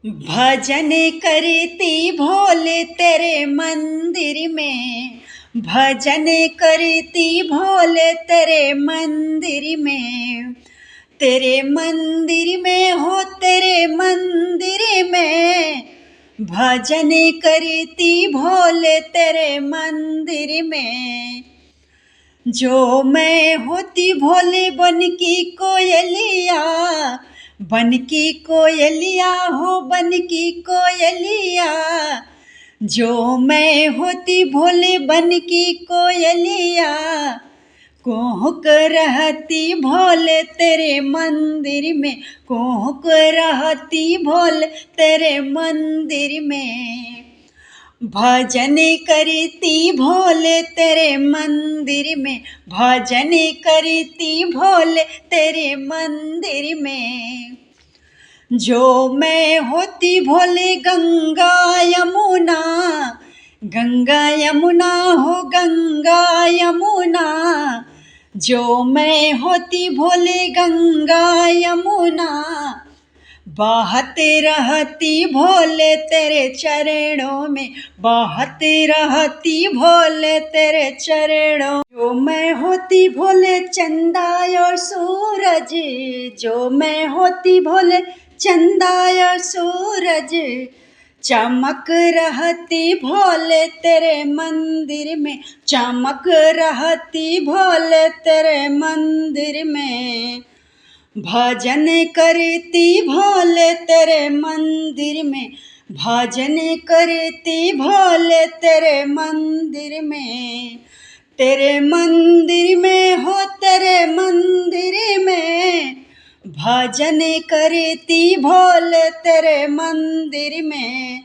भजन करती भोले तेरे मंदिर में। भजन करती भोले तेरे मंदिर में। तेरे मंदिर में हो, तेरे मंदिर में भजन करती भोले तेरे मंदिर में। जो मैं होती भोले बन की कोयलिया, बन की कोयलिया हो, बन की कोयलिया। जो मैं होती भोले बन की कोयलिया, कुहुक रहती भोले तेरे मंदिर में, कुहुक रहती भोले तेरे मंदिर में। भजन करती भोले तेरे मंदिर में। भजन करती भोले तेरे मंदिर में। जो मैं होती भोले गंगा यमुना, गंगा यमुना हो, गंगा यमुना। जो मैं होती भोले गंगा यमुना, बहते रहती भोले तेरे चरणों में, बहते रहती भोले तेरे चरणों। जो मैं होती भोले चंदा और सूरज, जो मैं होती भोले चंदा और सूरज, चमक रहती भोले तेरे मंदिर में, चमक रहती भोले तेरे मंदिर में। भजन करती भोले तेरे मंदिर में। भजन करती भोले तेरे मंदिर में। तेरे मंदिर में हो, तेरे मंदिर में भजन करती भोले तेरे मंदिर में।